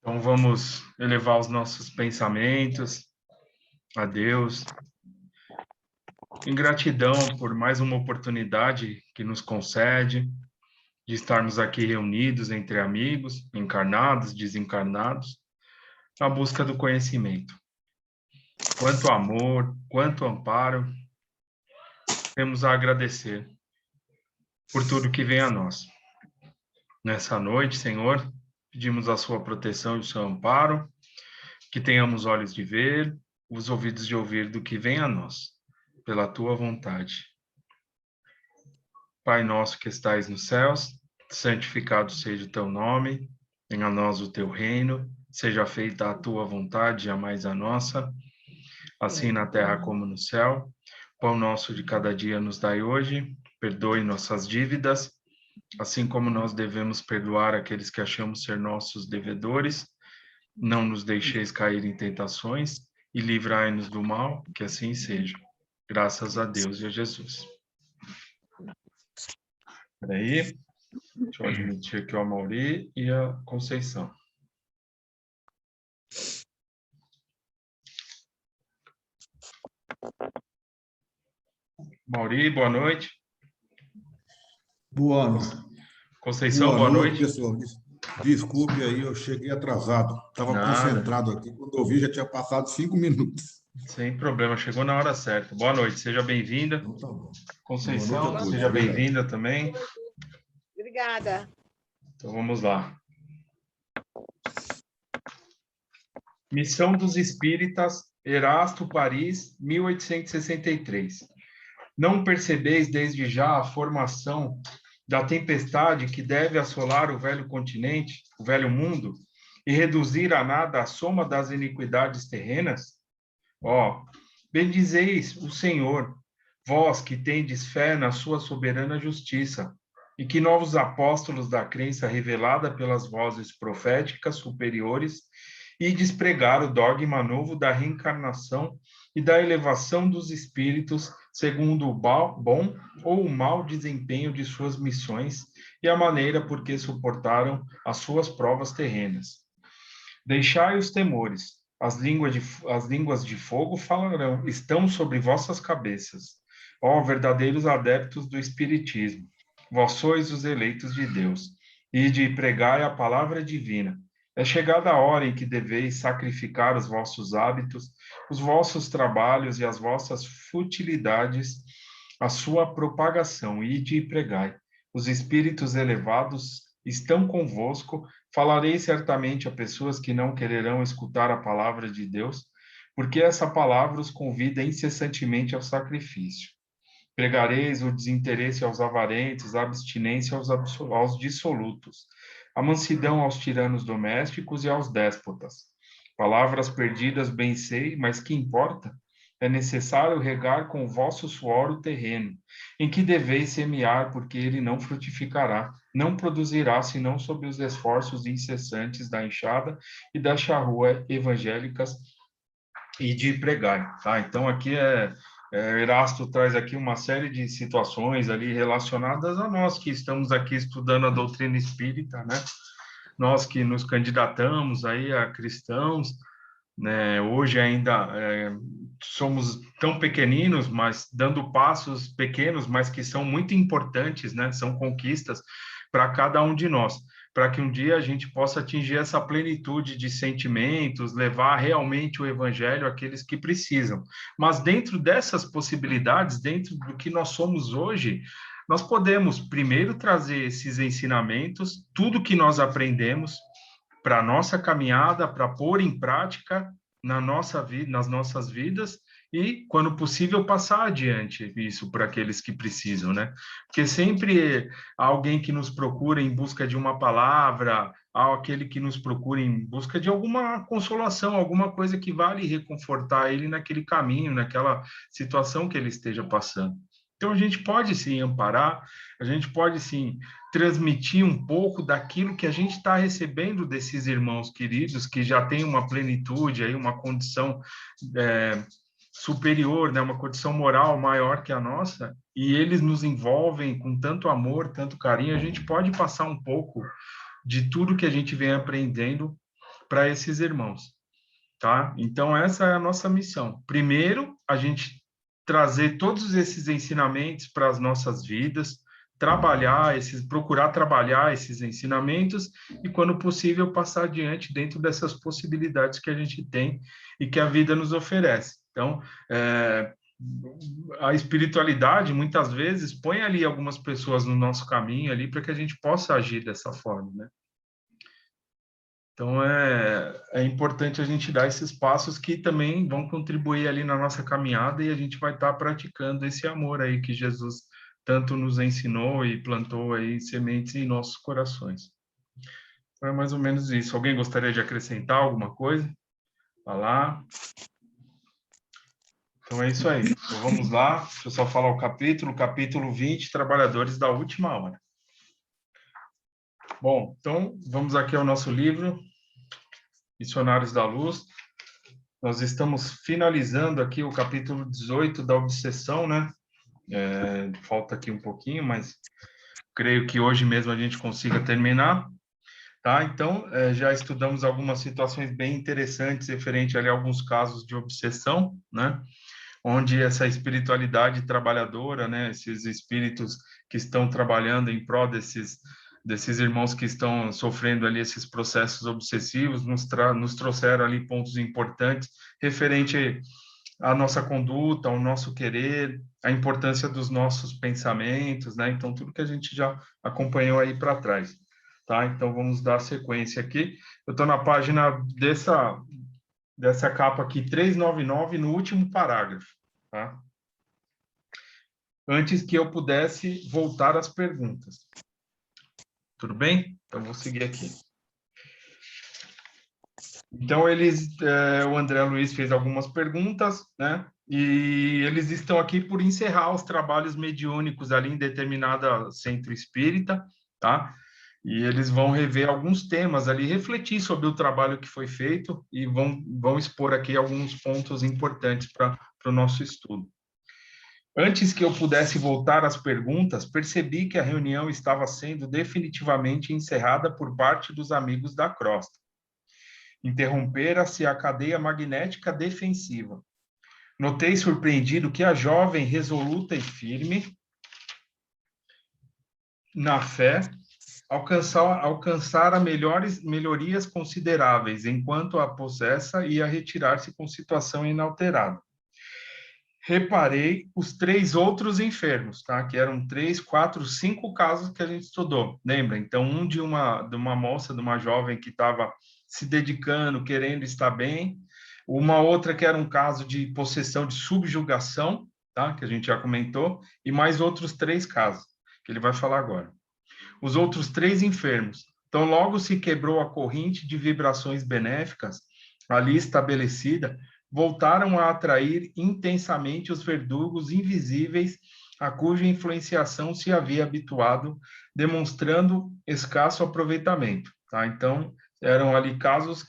Então vamos elevar os nossos pensamentos a Deus, em gratidão por mais uma oportunidade que nos concede de estarmos aqui reunidos entre amigos, encarnados, desencarnados, na busca do conhecimento. Quanto amor, quanto amparo, temos a agradecer por tudo que vem a nós. Nessa noite, Senhor, pedimos a sua proteção e o seu amparo, que tenhamos olhos de ver, os ouvidos de ouvir do que vem a nós, pela tua vontade. Pai nosso que estais nos céus, santificado seja o teu nome, venha a nós o teu reino, seja feita a tua vontade, jamais a nossa, assim na terra como no céu. Pão nosso de cada dia nos dai hoje, perdoe nossas dívidas, assim como nós devemos perdoar aqueles que achamos ser nossos devedores. Não nos deixeis cair em tentações e livrai-nos do mal, que assim seja. Graças a Deus e a Jesus. Espera aí, deixa eu admitir aqui o Amauri e a Conceição. Mauri, boa noite. Boa noite. Conceição, boa noite. Pessoal. Desculpe aí, eu cheguei atrasado. Estava concentrado aqui. Quando eu vi, já tinha passado 5 minutos. Sem problema, chegou na hora certa. Boa noite, seja bem-vinda. Então, tá bom. Conceição, seja bem-vinda também. Obrigada. Então vamos lá. Missão dos Espíritas, Erasto, Paris, 1863. Não percebeis desde já a formação da tempestade que deve assolar o velho continente, o velho mundo, e reduzir a nada a soma das iniquidades terrenas? Ó, bendizeis o Senhor, vós que tendes fé na sua soberana justiça, e que novos apóstolos da crença revelada pelas vozes proféticas superiores e despregar o dogma novo da reencarnação e da elevação dos espíritos segundo o bom ou o mau desempenho de suas missões e a maneira por que suportaram as suas provas terrenas. Deixai os temores, as línguas de fogo falarão, estão sobre vossas cabeças, ó verdadeiros adeptos do Espiritismo. Vós sois os eleitos de Deus, e de pregai a palavra divina. É chegada a hora em que deveis sacrificar os vossos hábitos, os vossos trabalhos e as vossas futilidades, a sua propagação, e de pregai. Os espíritos elevados estão convosco, falarei certamente a pessoas que não quererão escutar a palavra de Deus, porque essa palavra os convida incessantemente ao sacrifício. Pregareis o desinteresse aos avarentos, a abstinência aos dissolutos, a mansidão aos tiranos domésticos e aos déspotas. Palavras perdidas bem sei, mas que importa? É necessário regar com o vosso suor o terreno, em que deveis semear, porque ele não frutificará, não produzirá, senão sob os esforços incessantes da enxada e da charrua evangélicas e de pregar. Tá? Então, aqui Erasto traz aqui uma série de situações ali relacionadas a nós que estamos aqui estudando a doutrina espírita, né? Nós que nos candidatamos aí a cristãos, né? Hoje ainda somos tão pequeninos, mas dando passos pequenos, mas que são muito importantes, né? São conquistas para cada um de nós, para que um dia a gente possa atingir essa plenitude de sentimentos, levar realmente o evangelho àqueles que precisam. Mas dentro dessas possibilidades, dentro do que nós somos hoje, nós podemos primeiro trazer esses ensinamentos, tudo que nós aprendemos para a nossa caminhada, para pôr em prática na nossa vida, nas nossas vidas, e, quando possível, passar adiante isso para aqueles que precisam, né? Porque sempre há alguém que nos procura em busca de uma palavra, há aquele que nos procura em busca de alguma consolação, alguma coisa que vale reconfortar ele naquele caminho, naquela situação que ele esteja passando. Então, a gente pode, sim, amparar, a gente pode, sim, transmitir um pouco daquilo que a gente está recebendo desses irmãos queridos, que já têm uma plenitude, aí, uma condição superior, né, uma condição moral maior que a nossa, e eles nos envolvem com tanto amor, tanto carinho, a gente pode passar um pouco de tudo que a gente vem aprendendo para esses irmãos, tá? Então, essa é a nossa missão. Primeiro, a gente trazer todos esses ensinamentos para as nossas vidas, procurar trabalhar esses ensinamentos e, quando possível, passar adiante dentro dessas possibilidades que a gente tem e que a vida nos oferece. Então, a espiritualidade, muitas vezes, põe ali algumas pessoas no nosso caminho ali para que a gente possa agir dessa forma, né? Então, é importante a gente dar esses passos que também vão contribuir ali na nossa caminhada e a gente vai estar praticando esse amor aí que Jesus tanto nos ensinou e plantou aí sementes em nossos corações. Então, é mais ou menos isso. Alguém gostaria de acrescentar alguma coisa? Falar? Então, é isso aí. Então, vamos lá. Deixa eu só falar o capítulo 20, Trabalhadores da Última Hora. Bom, então, vamos aqui ao nosso livro, Missionários da Luz. Nós estamos finalizando aqui o capítulo 18 da obsessão, né? Falta aqui um pouquinho, mas creio que hoje mesmo a gente consiga terminar, tá? Então, já estudamos algumas situações bem interessantes referente ali a alguns casos de obsessão, né? Onde essa espiritualidade trabalhadora, né? Esses espíritos que estão trabalhando em prol desses irmãos que estão sofrendo ali esses processos obsessivos, nos trouxeram ali pontos importantes referente à nossa conduta, ao nosso querer, a importância dos nossos pensamentos, né? Então, tudo que a gente já acompanhou aí para trás, tá? Então, vamos dar sequência aqui. Eu estou na página dessa capa aqui, 399, no último parágrafo, tá? Antes que eu pudesse voltar às perguntas. Tudo bem? Então, vou seguir aqui. Então, o André Luiz fez algumas perguntas, né? E eles estão aqui por encerrar os trabalhos mediúnicos ali em determinada centro espírita, tá? E eles vão rever alguns temas ali, refletir sobre o trabalho que foi feito e vão expor aqui alguns pontos importantes para o nosso estudo. Antes que eu pudesse voltar às perguntas, percebi que a reunião estava sendo definitivamente encerrada por parte dos amigos da crosta. Interrompera-se a cadeia magnética defensiva. Notei surpreendido que a jovem, resoluta e firme na fé, alcançara melhorias consideráveis, enquanto a possessa ia retirar-se com situação inalterada. Reparei os 3 outros enfermos, tá? Que eram 3, 4, 5 casos que a gente estudou, lembra? Então, um de uma moça, de uma jovem que estava se dedicando, querendo estar bem, uma outra que era um caso de possessão de subjugação, tá? Que a gente já comentou, e mais outros 3 casos, que ele vai falar agora. Os outros 3 enfermos. Então, logo se quebrou a corrente de vibrações benéficas ali estabelecida, voltaram a atrair intensamente os verdugos invisíveis a cuja influenciação se havia habituado, demonstrando escasso aproveitamento. Tá? Então, eram ali casos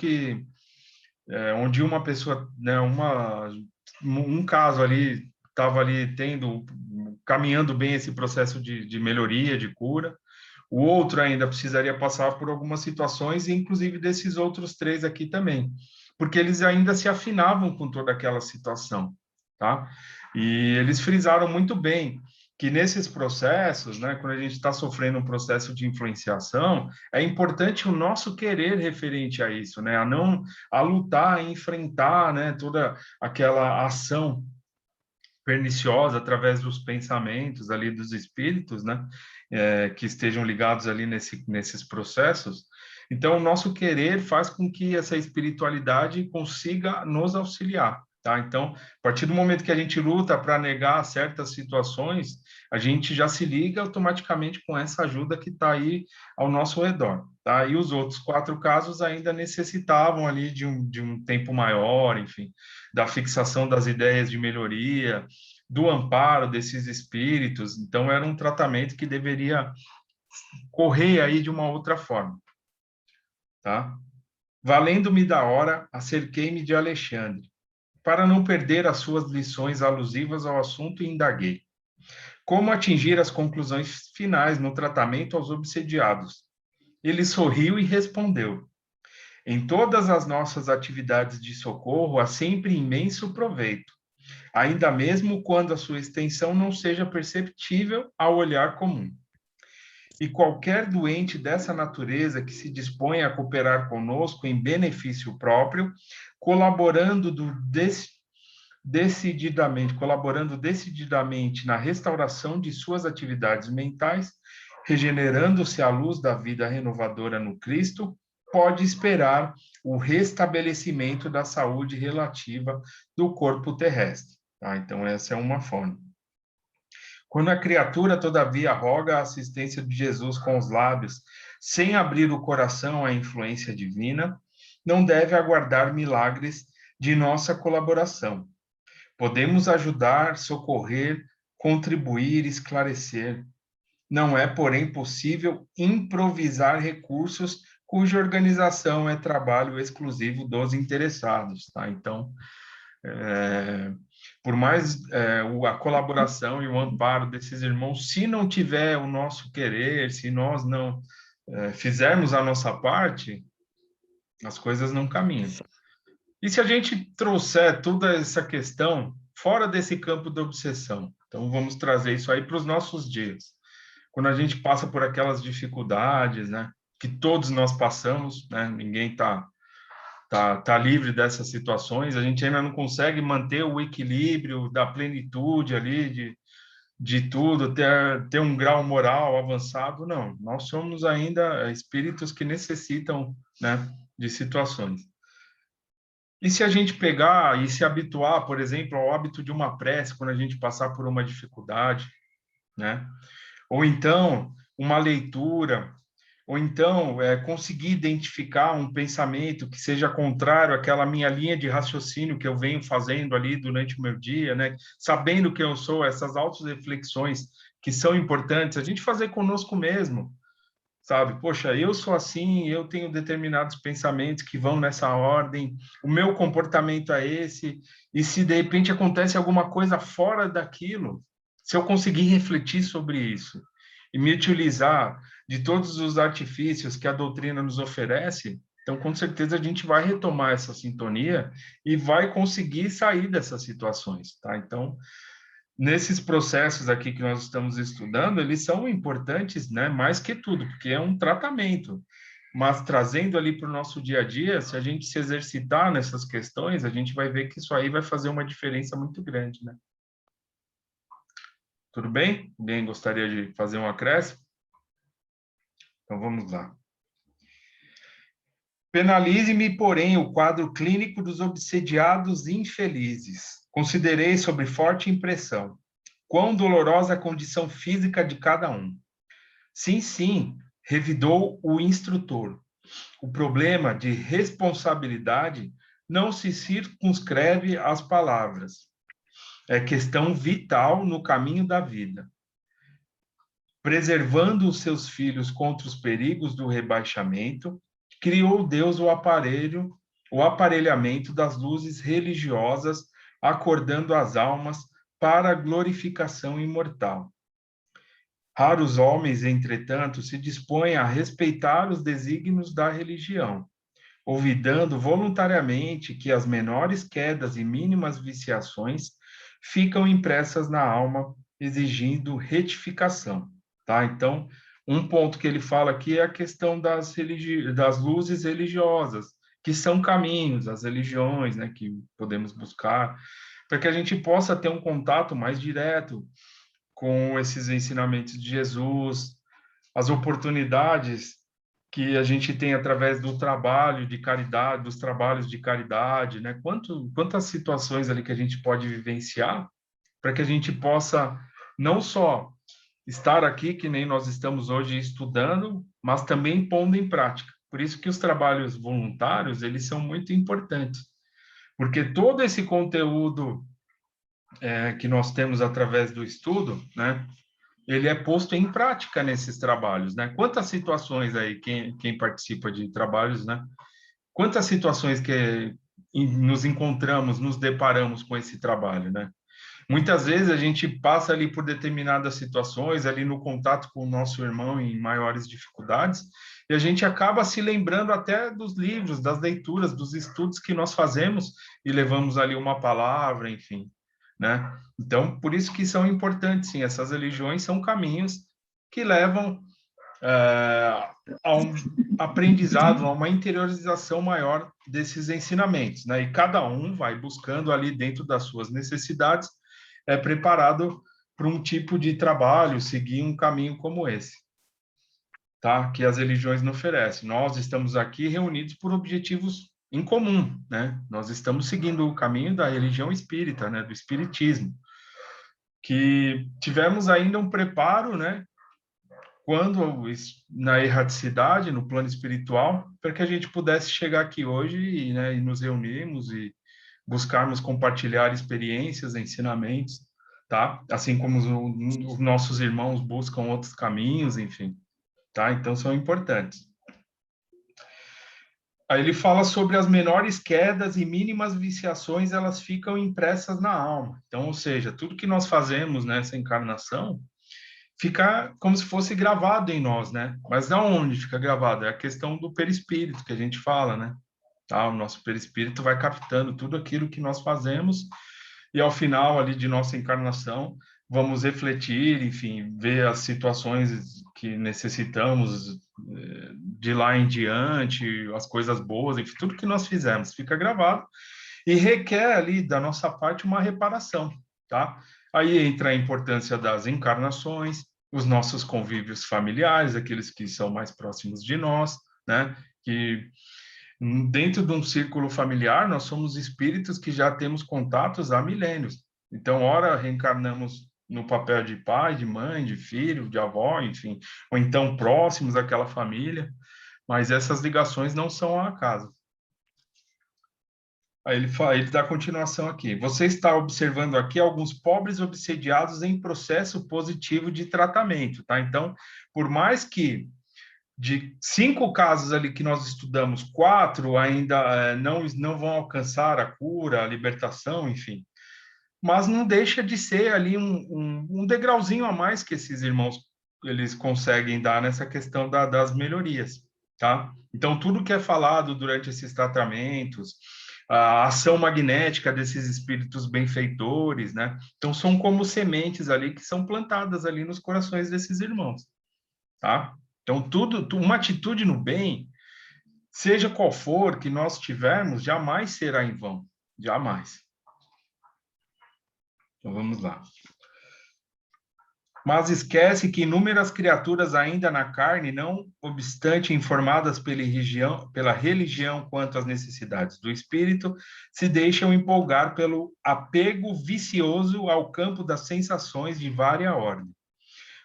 onde uma pessoa, né, um caso ali estava ali caminhando bem esse processo de melhoria, de cura. O outro ainda precisaria passar por algumas situações, e inclusive desses outros 3 aqui também, porque eles ainda se afinavam com toda aquela situação, tá? E eles frisaram muito bem que nesses processos, né, quando a gente está sofrendo um processo de influenciação, é importante o nosso querer referente a isso, né, a lutar, a enfrentar, né, toda aquela ação perniciosa através dos pensamentos ali dos espíritos, né, que estejam ligados ali nesses processos. Então, o nosso querer faz com que essa espiritualidade consiga nos auxiliar, tá? Então, a partir do momento que a gente luta para negar certas situações, a gente já se liga automaticamente com essa ajuda que está aí ao nosso redor, tá? E os outros 4 casos ainda necessitavam ali de um tempo maior, enfim, da fixação das ideias de melhoria, do amparo desses espíritos. Então, era um tratamento que deveria correr aí de uma outra forma, tá? Valendo-me da hora, acerquei-me de Alexandre, para não perder as suas lições alusivas ao assunto, e indaguei. Como atingir as conclusões finais no tratamento aos obsediados? Ele sorriu e respondeu: Em todas as nossas atividades de socorro há sempre imenso proveito, ainda mesmo quando a sua extensão não seja perceptível ao olhar comum. E qualquer doente dessa natureza que se dispõe a cooperar conosco em benefício próprio, colaborando decididamente na restauração de suas atividades mentais, regenerando-se à luz da vida renovadora no Cristo, pode esperar o restabelecimento da saúde relativa do corpo terrestre. Tá? Então, essa é uma forma. Quando a criatura, todavia, roga a assistência de Jesus com os lábios, sem abrir o coração à influência divina, não deve aguardar milagres de nossa colaboração. Podemos ajudar, socorrer, contribuir, esclarecer. Não é, porém, possível improvisar recursos cuja organização é trabalho exclusivo dos interessados. Tá? Então, por mais a colaboração e o amparo desses irmãos, se não tiver o nosso querer, se nós não fizermos a nossa parte, as coisas não caminham. E se a gente trouxer toda essa questão fora desse campo da obsessão? Então, vamos trazer isso aí para os nossos dias. Quando a gente passa por aquelas dificuldades, né, que todos nós passamos, né, ninguém tá livre dessas situações, a gente ainda não consegue manter o equilíbrio da plenitude ali, de tudo, ter um grau moral avançado, não. Nós somos ainda espíritos que necessitam, né, de situações. E se a gente pegar e se habituar, por exemplo, ao hábito de uma prece, quando a gente passar por uma dificuldade, né? Ou então, uma leitura, ou então, conseguir identificar um pensamento que seja contrário àquela minha linha de raciocínio que eu venho fazendo ali durante o meu dia, né? Sabendo quem eu sou, essas autorreflexões que são importantes, a gente fazer conosco mesmo, sabe? Poxa, eu sou assim, eu tenho determinados pensamentos que vão nessa ordem, o meu comportamento é esse, e se de repente acontece alguma coisa fora daquilo, se eu conseguir refletir sobre isso e me utilizar de todos os artifícios que a doutrina nos oferece, então com certeza a gente vai retomar essa sintonia e vai conseguir sair dessas situações, tá? Então, nesses processos aqui que nós estamos estudando, eles são importantes, né, mais que tudo, porque é um tratamento. Mas trazendo ali para o nosso dia a dia, se a gente se exercitar nessas questões, a gente vai ver que isso aí vai fazer uma diferença muito grande, né? Tudo bem? Alguém gostaria de fazer um acréscimo? Então vamos lá. Penalize-me, porém, o quadro clínico dos obsediados infelizes. Considerei sob forte impressão quão dolorosa a condição física de cada um. Sim, sim, revidou o instrutor. O problema de responsabilidade não se circunscreve às palavras. É questão vital no caminho da vida. Preservando os seus filhos contra os perigos do rebaixamento, criou Deus o aparelhamento das luzes religiosas, acordando as almas para a glorificação imortal. Raros homens, entretanto, se dispõem a respeitar os desígnios da religião, olvidando voluntariamente que as menores quedas e mínimas viciações ficam impressas na alma, exigindo retificação. Tá? Então, um ponto que ele fala aqui é a questão das luzes religiosas, que são caminhos, as religiões, né, que podemos buscar, para que a gente possa ter um contato mais direto com esses ensinamentos de Jesus, as oportunidades que a gente tem através do trabalho de caridade, dos trabalhos de caridade, né? Quantas situações ali que a gente pode vivenciar para que a gente possa não só estar aqui, que nem nós estamos hoje estudando, mas também pondo em prática. Por isso que os trabalhos voluntários, eles são muito importantes, porque todo esse conteúdo que nós temos através do estudo, né, ele é posto em prática nesses trabalhos, né? Quantas situações aí, quem participa de trabalhos, né? Quantas situações que nos encontramos, nos deparamos com esse trabalho, né? Muitas vezes a gente passa ali por determinadas situações, ali no contato com o nosso irmão em maiores dificuldades, e a gente acaba se lembrando até dos livros, das leituras, dos estudos que nós fazemos e levamos ali uma palavra, enfim, né? Então, por isso que são importantes, sim, essas religiões são caminhos que levam a um aprendizado, a uma interiorização maior desses ensinamentos, né? E cada um vai buscando ali dentro das suas necessidades, preparado para um tipo de trabalho, seguir um caminho como esse, tá? Que as religiões não oferecem. Nós estamos aqui reunidos por objetivos em comum, né? Nós estamos seguindo o caminho da religião espírita, né? Do espiritismo, que tivemos ainda um preparo, né? Quando na erraticidade, no plano espiritual, para que a gente pudesse chegar aqui hoje e, né, e nos reunirmos e buscarmos compartilhar experiências, ensinamentos, tá? Assim como os nossos irmãos buscam outros caminhos, enfim, tá? Então são importantes. Aí ele fala sobre as menores quedas e mínimas viciações, elas ficam impressas na alma. Então, ou seja, tudo que nós fazemos nessa encarnação fica como se fosse gravado em nós, né? Mas da onde fica gravado? É a questão do perispírito que a gente fala, né? Tá? O nosso perispírito vai captando tudo aquilo que nós fazemos e ao final ali de nossa encarnação vamos refletir, enfim, ver as situações que necessitamos de lá em diante, as coisas boas, enfim, tudo que nós fizemos fica gravado e requer ali da nossa parte uma reparação, tá? Aí entra a importância das encarnações, os nossos convívios familiares, aqueles que são mais próximos de nós, né? Que dentro de um círculo familiar, nós somos espíritos que já temos contatos há milênios. Então, ora reencarnamos no papel de pai, de mãe, de filho, de avó, enfim, ou então próximos àquela família, mas essas ligações não são ao acaso. Aí ele dá continuação aqui. Você está observando aqui alguns pobres obsediados em processo positivo de tratamento, tá? Então, por mais que de 5 casos ali que nós estudamos, 4 ainda não vão alcançar a cura, a libertação, enfim. Mas não deixa de ser ali um degrauzinho a mais que esses irmãos eles conseguem dar nessa questão das melhorias, tá? Então, tudo que é falado durante esses tratamentos, a ação magnética desses espíritos benfeitores, né? Então, são como sementes ali que são plantadas ali nos corações desses irmãos, tá? Então, uma atitude no bem, seja qual for que nós tivermos, jamais será em vão. Jamais. Então, vamos lá. Mas esquece que inúmeras criaturas ainda na carne, não obstante informadas pela religião quanto às necessidades do espírito, se deixam empolgar pelo apego vicioso ao campo das sensações de vária ordem,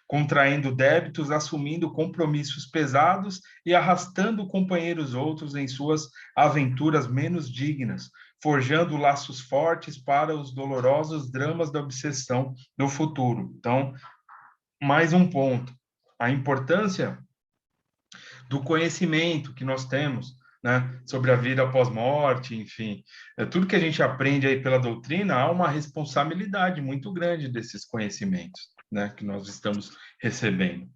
contraindo débitos, assumindo compromissos pesados e arrastando companheiros outros em suas aventuras menos dignas, forjando laços fortes para os dolorosos dramas da obsessão no futuro. Então, mais um ponto, a importância do conhecimento que nós temos, né, sobre a vida após morte, enfim, tudo que a gente aprende aí pela doutrina, há uma responsabilidade muito grande desses conhecimentos, né, que nós estamos recebendo.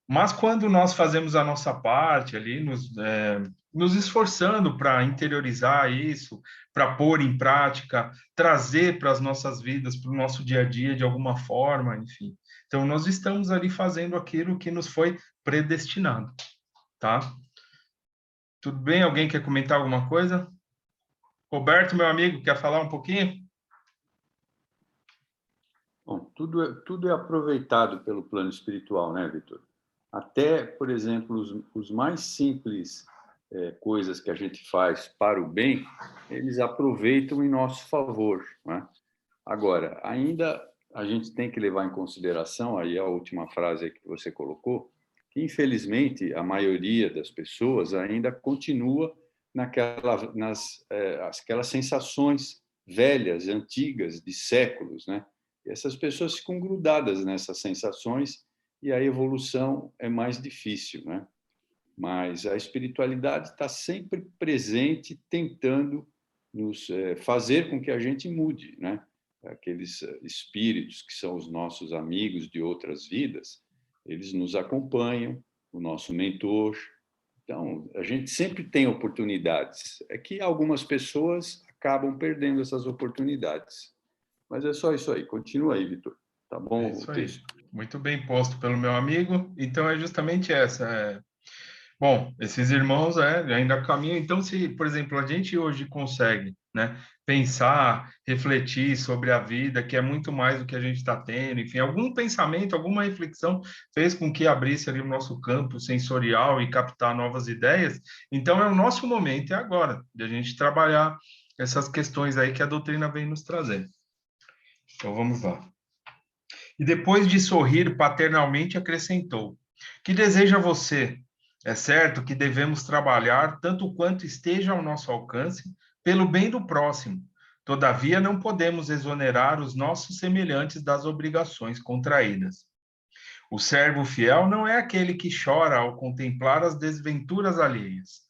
Mas quando nós fazemos a nossa parte ali, nos esforçando para interiorizar isso, para pôr em prática, trazer para as nossas vidas, para o nosso dia a dia de alguma forma, enfim. Então, nós estamos ali fazendo aquilo que nos foi predestinado, tá? Tudo bem? Alguém quer comentar alguma coisa? Roberto, meu amigo, quer falar um pouquinho? Bom, tudo é aproveitado pelo plano espiritual, né, Vitor? Até, por exemplo, os mais simples coisas que a gente faz para o bem, eles aproveitam em nosso favor, né? Agora, ainda a gente tem que levar em consideração, aí a última frase que você colocou, que infelizmente a maioria das pessoas ainda continua aquelas sensações velhas, antigas, de séculos, né? E essas pessoas ficam grudadas nessas sensações e a evolução é mais difícil, né? Mas a espiritualidade está sempre presente, tentando nos fazer com que a gente mude, né? aqueles espíritos que são os nossos amigos de outras vidas, eles nos acompanham, o nosso mentor. Então, a gente sempre tem oportunidades. É que algumas pessoas acabam perdendo essas oportunidades. Mas é só isso aí. Continua aí, Vitor. Tá bom o texto? Muito bem posto pelo meu amigo. Então, é justamente essa. Bom, esses irmãos ainda caminham. Então, se, por exemplo, a gente hoje consegue, né, pensar, refletir sobre a vida, que é muito mais do que a gente está tendo, enfim, algum pensamento, alguma reflexão fez com que abrisse ali o nosso campo sensorial e captar novas ideias, então é o nosso momento, é agora, de a gente trabalhar essas questões aí que a doutrina vem nos trazer. Então, vamos lá. E depois de sorrir paternalmente, acrescentou: que deseja você? É certo que devemos trabalhar tanto quanto esteja ao nosso alcance pelo bem do próximo. Todavia, não podemos exonerar os nossos semelhantes das obrigações contraídas. O servo fiel não é aquele que chora ao contemplar as desventuras alheias,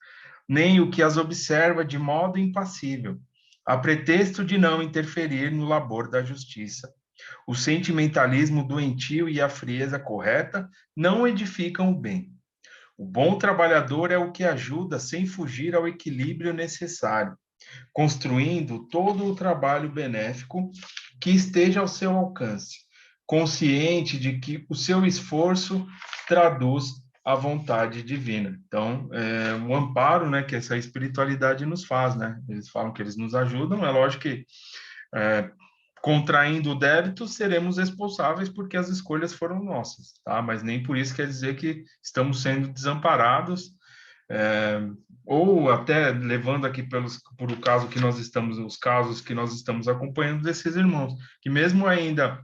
nem o que as observa de modo impassível, a pretexto de não interferir no labor da justiça. O sentimentalismo doentio e a frieza correta não edificam o bem. O bom trabalhador é o que ajuda sem fugir ao equilíbrio necessário, construindo todo o trabalho benéfico que esteja ao seu alcance, consciente de que o seu esforço traduz a vontade divina. Então, o amparo, né, que essa espiritualidade nos faz, né? Eles falam que eles nos ajudam, é lógico que contraindo o débito, seremos responsáveis porque as escolhas foram nossas, tá? Mas nem por isso quer dizer que estamos sendo desamparados, ou até levando aqui por o caso que nós estamos, os casos que nós estamos acompanhando desses irmãos, que mesmo ainda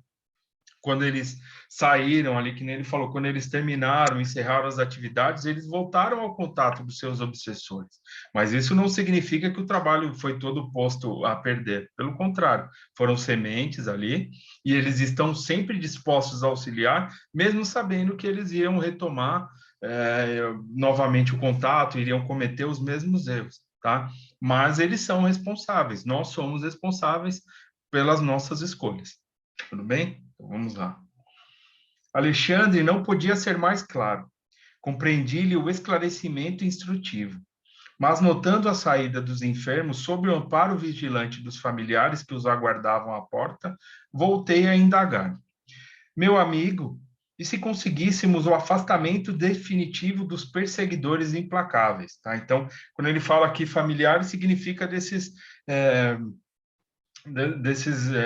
quando eles saíram ali, que nem ele falou, quando eles terminaram, encerraram as atividades, eles voltaram ao contato dos seus obsessores. Mas isso não significa que o trabalho foi todo posto a perder. Pelo contrário, foram sementes ali e eles estão sempre dispostos a auxiliar, mesmo sabendo que eles iam retomar novamente o contato, iriam cometer os mesmos erros, tá? Mas eles são responsáveis, nós somos responsáveis pelas nossas escolhas. Tudo bem? Então, vamos lá. Alexandre não podia ser mais claro. Compreendi-lhe o esclarecimento instrutivo. Mas, notando a saída dos enfermos sob o amparo vigilante dos familiares que os aguardavam à porta, voltei a indagar. Meu amigo, e se conseguíssemos o afastamento definitivo dos perseguidores implacáveis? Tá? Então, quando ele fala aqui familiares, significa desses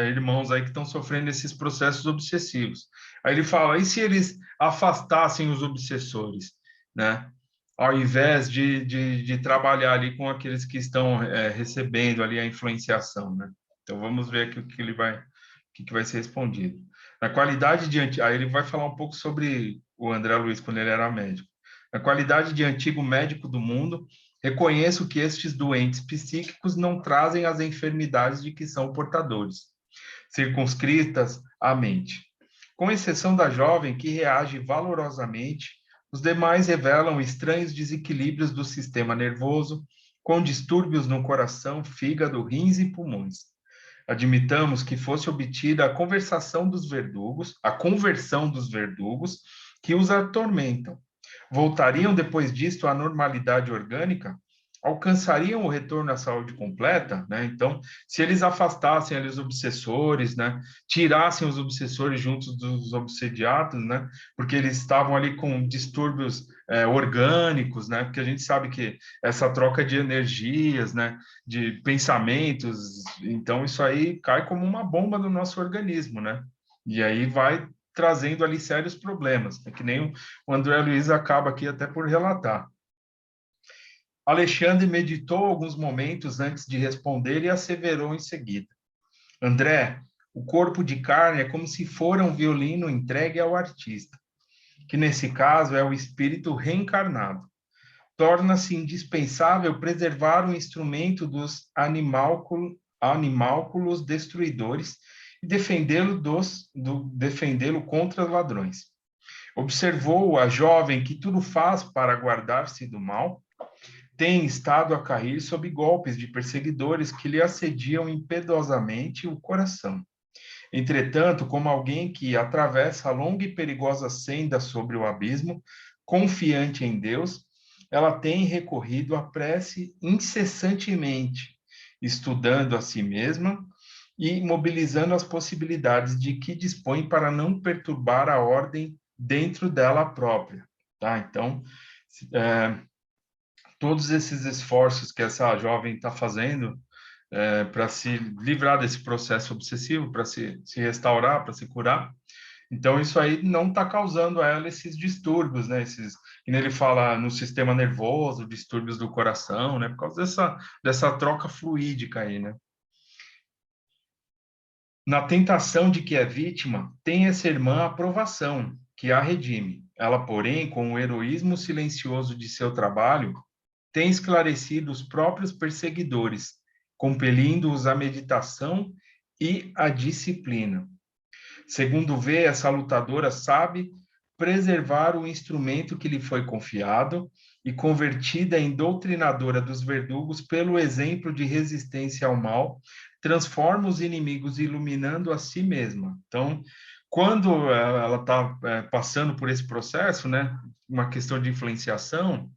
irmãos aí que estão sofrendo esses processos obsessivos. Aí ele fala, e se eles afastassem os obsessores, né? Ao invés de trabalhar ali com aqueles que estão recebendo ali a influenciação, né? Então, vamos ver aqui o que vai ser respondido. Na qualidade de... Aí ele vai falar um pouco sobre o André Luiz, quando ele era médico. Na qualidade de antigo médico do mundo, reconheço que estes doentes psíquicos não trazem as enfermidades de que são portadores, circunscritas à mente. Com exceção da jovem, que reage valorosamente, os demais revelam estranhos desequilíbrios do sistema nervoso, com distúrbios no coração, fígado, rins e pulmões. Admitamos que fosse obtida a conversão dos verdugos que os atormentam. Voltariam depois disto à normalidade orgânica? Alcançariam o retorno à saúde completa, né? Então, se eles afastassem ali os obsessores, né? Tirassem os obsessores juntos dos obsediados, né? Porque eles estavam ali com distúrbios orgânicos, né? Porque a gente sabe que essa troca de energias, né? De pensamentos, então isso aí cai como uma bomba no nosso organismo, né? E aí vai trazendo ali sérios problemas, que nem o André Luiz acaba aqui até por relatar. Alexandre meditou alguns momentos antes de responder e asseverou em seguida. André, o corpo de carne é como se fora um violino entregue ao artista, que nesse caso é o espírito reencarnado. Torna-se indispensável preservar o instrumento dos animálculos destruidores e defendê-lo contra os ladrões. Observou a jovem que tudo faz para guardar-se do mal, tem estado a cair sob golpes de perseguidores que lhe assediam impiedosamente o coração. Entretanto, como alguém que atravessa a longa e perigosa senda sobre o abismo, confiante em Deus, ela tem recorrido à prece incessantemente, estudando a si mesma e mobilizando as possibilidades de que dispõe para não perturbar a ordem dentro dela própria. Tá? Então, todos esses esforços que essa jovem está fazendo para se livrar desse processo obsessivo, para se restaurar, para se curar. Então, isso aí não está causando a ela esses distúrbios, né? Que ele fala no sistema nervoso, distúrbios do coração, né? Por causa dessa troca fluídica aí, né? Na tentação de que é vítima, tem essa irmã a aprovação, que a redime. Ela, porém, com o heroísmo silencioso de seu trabalho, tem esclarecido os próprios perseguidores, compelindo-os à meditação e à disciplina. Segundo vê, essa lutadora sabe preservar o instrumento que lhe foi confiado e, convertida em doutrinadora dos verdugos pelo exemplo de resistência ao mal, transforma os inimigos iluminando a si mesma. Então, quando ela está passando por esse processo, né, uma questão de influenciação,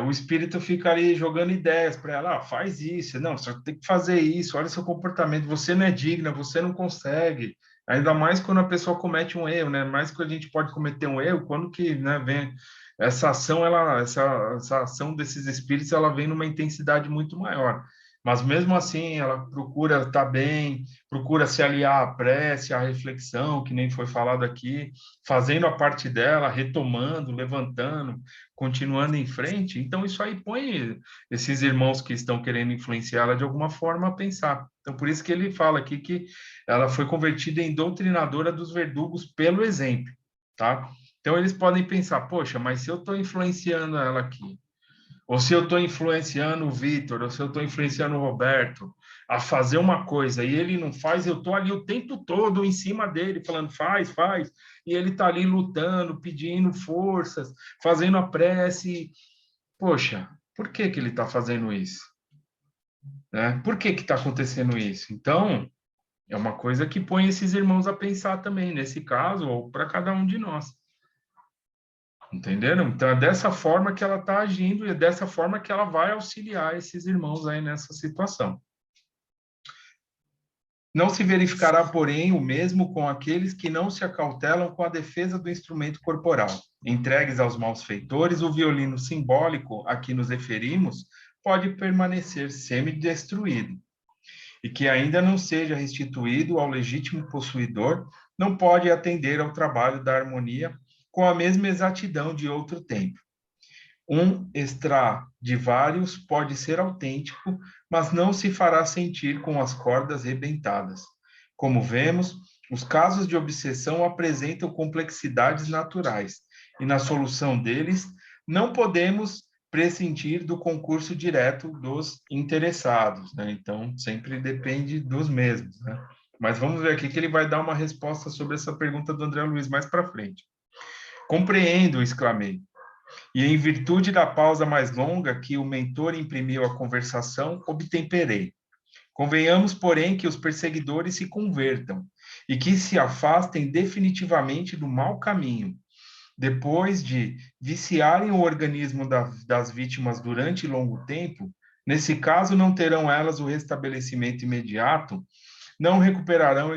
o espírito fica ali jogando ideias para ela, faz isso, não, você tem que fazer isso, olha seu comportamento, você não é digna, você não consegue, ainda mais quando a pessoa comete um erro, né, mais que a gente pode cometer um erro, quando que, né, vem essa ação, essa ação desses espíritos, ela vem numa intensidade muito maior, mas mesmo assim, ela procura estar bem, procura se aliar à prece, à reflexão, que nem foi falado aqui, fazendo a parte dela, retomando, levantando, continuando em frente, então isso aí põe esses irmãos que estão querendo influenciá-la de alguma forma a pensar. Então, por isso que ele fala aqui que ela foi convertida em doutrinadora dos verdugos pelo exemplo, tá? Então, eles podem pensar, poxa, mas se eu estou influenciando ela aqui, ou se eu estou influenciando o Vitor, ou se eu estou influenciando o Roberto a fazer uma coisa e ele não faz, eu estou ali o tempo todo em cima dele, falando faz, faz, e ele está ali lutando, pedindo forças, fazendo a prece. Poxa, por que que ele está fazendo isso? Né? Por que está acontecendo isso? Então, é uma coisa que põe esses irmãos a pensar também, nesse caso, ou para cada um de nós. Entenderam? Então, é dessa forma que ela está agindo e é dessa forma que ela vai auxiliar esses irmãos aí nessa situação. Não se verificará, porém, o mesmo com aqueles que não se acautelam com a defesa do instrumento corporal. Entregues aos malfeitores, o violino simbólico a que nos referimos pode permanecer semi-destruído, e que ainda não seja restituído ao legítimo possuidor, não pode atender ao trabalho da harmonia com a mesma exatidão de outro tempo. Um Stradivarius pode ser autêntico, mas não se fará sentir com as cordas rebentadas. Como vemos, os casos de obsessão apresentam complexidades naturais, e na solução deles não podemos prescindir do concurso direto dos interessados, né? Então, sempre depende dos mesmos, né? Mas vamos ver aqui que ele vai dar uma resposta sobre essa pergunta do André Luiz mais para frente. Compreendo, exclamei. E em virtude da pausa mais longa que o mentor imprimiu à conversação, obtemperei. Convenhamos, porém, que os perseguidores se convertam e que se afastem definitivamente do mau caminho. Depois de viciarem o organismo das vítimas durante longo tempo, nesse caso não terão elas o restabelecimento imediato, não recuperarão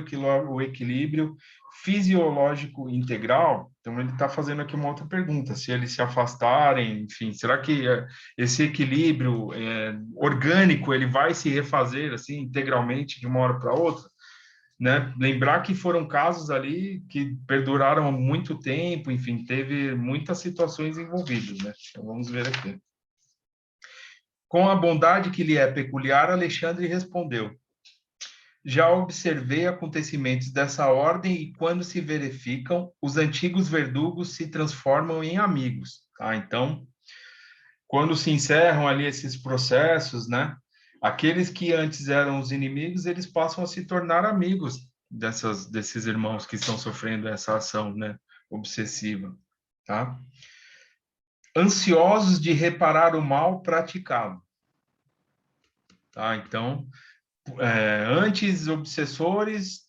o equilíbrio fisiológico integral. Então, ele está fazendo aqui uma outra pergunta, se eles se afastarem, enfim, será que esse equilíbrio orgânico, ele vai se refazer, assim, integralmente de uma hora para outra? Né? Lembrar que foram casos ali que perduraram há muito tempo, enfim, teve muitas situações envolvidas, né? Então, vamos ver aqui. Com a bondade que lhe é peculiar, Alexandre respondeu: já observei acontecimentos dessa ordem e, quando se verificam, os antigos verdugos se transformam em amigos. Tá? Então, quando se encerram ali esses processos, né, aqueles que antes eram os inimigos, eles passam a se tornar amigos desses irmãos que estão sofrendo essa ação, né, obsessiva. Tá? Ansiosos de reparar o mal praticado. Tá? Então, antes obsessores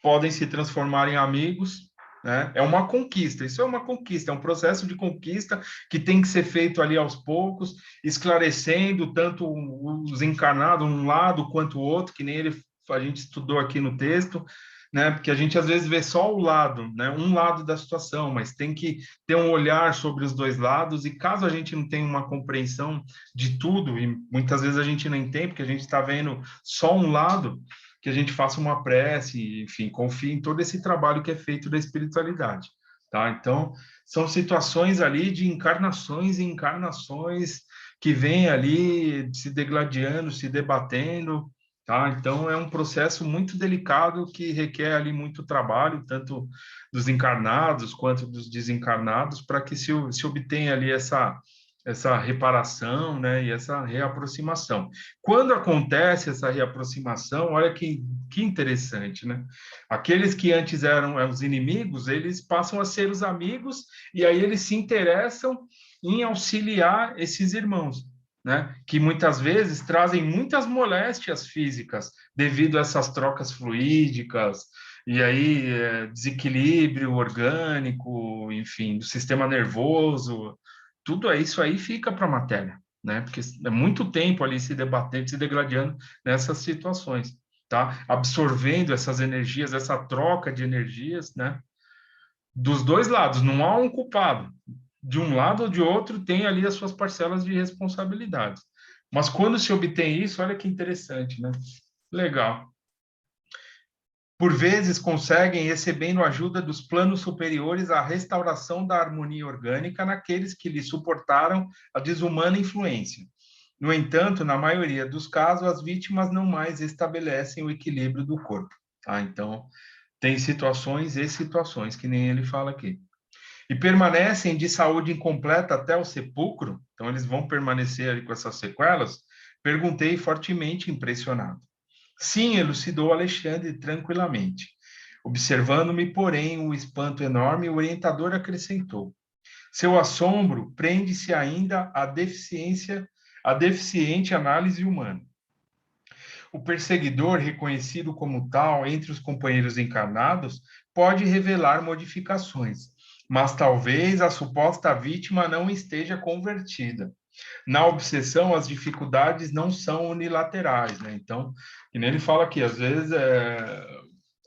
podem se transformar em amigos, né? É uma conquista, isso é uma conquista, é um processo de conquista que tem que ser feito ali aos poucos, esclarecendo tanto os encarnados, um lado quanto o outro, que nem a gente estudou aqui no texto, né? Porque a gente às vezes vê só o lado, né? Um lado da situação, mas tem que ter um olhar sobre os dois lados, e caso a gente não tenha uma compreensão de tudo, e muitas vezes a gente nem tem, porque a gente está vendo só um lado, que a gente faça uma prece, enfim, confie em todo esse trabalho que é feito da espiritualidade, tá? Então, são situações ali de encarnações e encarnações que vêm ali se degladiando, se debatendo, tá? Então, é um processo muito delicado que requer ali muito trabalho, tanto dos encarnados quanto dos desencarnados, para que se obtenha ali essa reparação, né, e essa reaproximação. Quando acontece essa reaproximação, olha que interessante, né? Aqueles que antes eram os inimigos, eles passam a ser os amigos, e aí eles se interessam em auxiliar esses irmãos, né? Que muitas vezes trazem muitas moléstias físicas devido a essas trocas fluídicas, e aí desequilíbrio orgânico, enfim, do sistema nervoso, tudo isso aí fica para a matéria, né? Porque é muito tempo ali se debatendo, se degladiando nessas situações, tá? Absorvendo essas energias, essa troca de energias, né? Dos dois lados, não há um culpado. De um lado ou de outro tem ali as suas parcelas de responsabilidades. Mas quando se obtém isso, olha que interessante, né? Legal. Por vezes conseguem, recebendo ajuda dos planos superiores, a restauração da harmonia orgânica naqueles que lhe suportaram a desumana influência. No entanto, na maioria dos casos, as vítimas não mais estabelecem o equilíbrio do corpo. Tá? Então, tem situações e situações, que nem ele fala aqui. E permanecem de saúde incompleta até o sepulcro, então eles vão permanecer ali com essas sequelas. Perguntei fortemente impressionado. Sim, elucidou Alexandre tranquilamente. Observando-me, porém, o espanto enorme, o orientador acrescentou. Seu assombro prende-se ainda à deficiente análise humana. O perseguidor, reconhecido como tal entre os companheiros encarnados, pode revelar modificações, mas talvez a suposta vítima não esteja convertida. Na obsessão, as dificuldades não são unilaterais, né? Então, que nem ele fala aqui, às vezes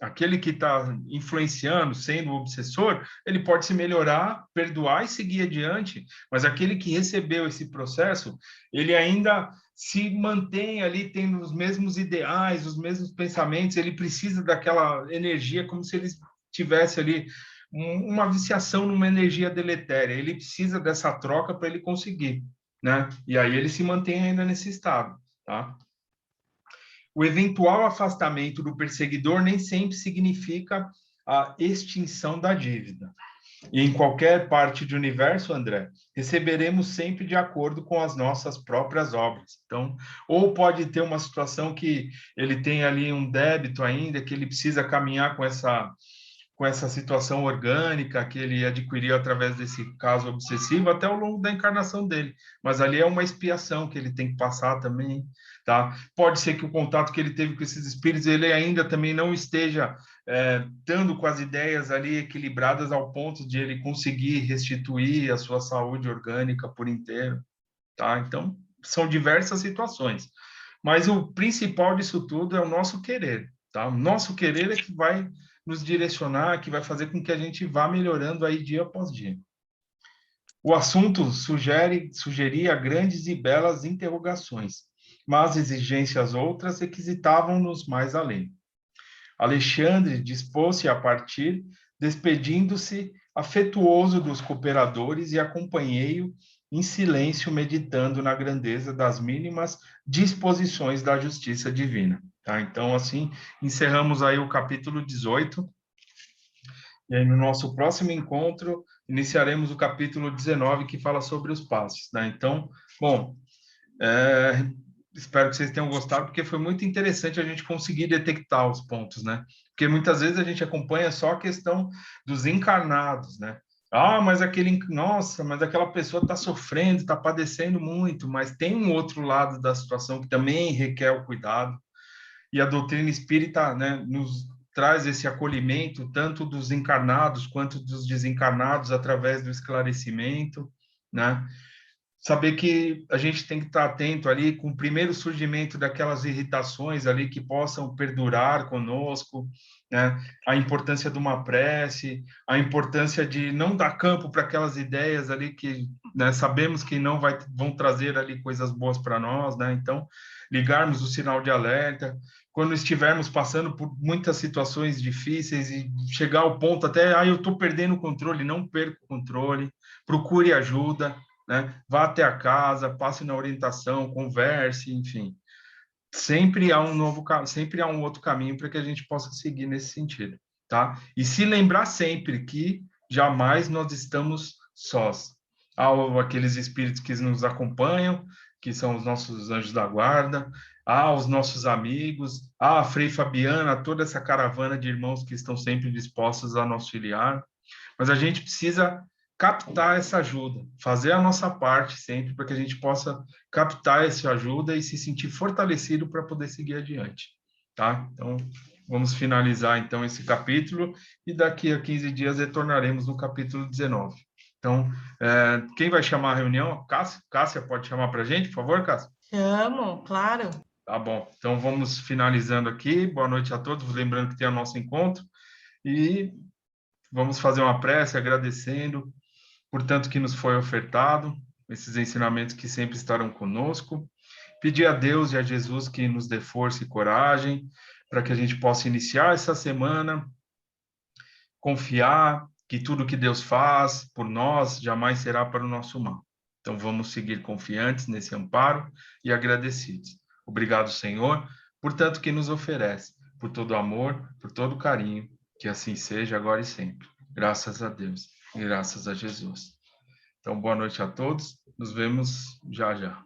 aquele que está influenciando, sendo o obsessor, ele pode se melhorar, perdoar e seguir adiante, mas aquele que recebeu esse processo, ele ainda se mantém ali tendo os mesmos ideais, os mesmos pensamentos, ele precisa daquela energia como se ele tivesse ali uma viciação numa energia deletéria, ele precisa dessa troca para ele conseguir, né? E aí ele se mantém ainda nesse estado, tá? O eventual afastamento do perseguidor nem sempre significa a extinção da dívida. E em qualquer parte do universo, André, receberemos sempre de acordo com as nossas próprias obras. Então, ou pode ter uma situação que ele tem ali um débito ainda, que ele precisa caminhar com essa situação orgânica que ele adquiriu através desse caso obsessivo até ao longo da encarnação dele. Mas ali é uma expiação que ele tem que passar também, tá? Pode ser que o contato que ele teve com esses espíritos, ele ainda também não esteja dando com as ideias ali equilibradas ao ponto de ele conseguir restituir a sua saúde orgânica por inteiro, tá? Então, são diversas situações. Mas o principal disso tudo é o nosso querer, tá? O nosso querer é que vai nos direcionar, que vai fazer com que a gente vá melhorando aí dia após dia. O assunto sugeria grandes e belas interrogações, mas exigências outras requisitavam-nos mais além. Alexandre dispôs-se a partir, despedindo-se afetuoso dos cooperadores, e acompanhei-o em silêncio, meditando na grandeza das mínimas disposições da justiça divina. Tá? Então, assim, encerramos aí o capítulo 18, e aí no nosso próximo encontro iniciaremos o capítulo 19, que fala sobre os passos. Né? Então, bom, espero que vocês tenham gostado, porque foi muito interessante a gente conseguir detectar os pontos, né? Porque muitas vezes a gente acompanha só a questão dos encarnados, né? Ah, mas nossa, mas aquela pessoa está sofrendo, está padecendo muito, mas tem um outro lado da situação que também requer o cuidado. e a doutrina espírita, né, nos traz esse acolhimento, tanto dos encarnados quanto dos desencarnados, através do esclarecimento, né? Saber que a gente tem que estar atento ali com o primeiro surgimento daquelas irritações ali que possam perdurar conosco, né? A importância de uma prece, a importância de não dar campo para aquelas ideias ali que, né, sabemos que não vão trazer ali coisas boas para nós, né? Então, ligarmos o sinal de alerta, quando estivermos passando por muitas situações difíceis e chegar ao ponto até, eu estou perdendo o controle, não perca o controle, procure ajuda, né? Vá até a casa, passe na orientação, converse, enfim. Sempre há sempre há um outro caminho para que a gente possa seguir nesse sentido, tá? E se lembrar sempre que jamais nós estamos sós. Há aqueles espíritos que nos acompanham, que são os nossos anjos da guarda, há os nossos amigos, há a Frei Fabiana, toda essa caravana de irmãos que estão sempre dispostos a nos auxiliar, mas a gente precisa captar essa ajuda, fazer a nossa parte sempre para que a gente possa captar essa ajuda e se sentir fortalecido para poder seguir adiante, tá? Então, vamos finalizar então esse capítulo e daqui a 15 dias retornaremos no capítulo 19. Então, quem vai chamar a reunião? Cássia pode chamar para a gente, por favor, Cássia? Chamo, claro. Tá bom. Então, vamos finalizando aqui. Boa noite a todos. Lembrando que tem o nosso encontro e vamos fazer uma prece agradecendo por tanto que nos foi ofertado, esses ensinamentos que sempre estarão conosco. Pedir a Deus e a Jesus que nos dê força e coragem para que a gente possa iniciar essa semana, confiar que tudo que Deus faz por nós jamais será para o nosso mal. Então vamos seguir confiantes nesse amparo e agradecidos. Obrigado, Senhor, por tanto que nos oferece, por todo o amor, por todo o carinho, que assim seja agora e sempre. Graças a Deus e graças a Jesus. Então, boa noite a todos. Nos vemos já já.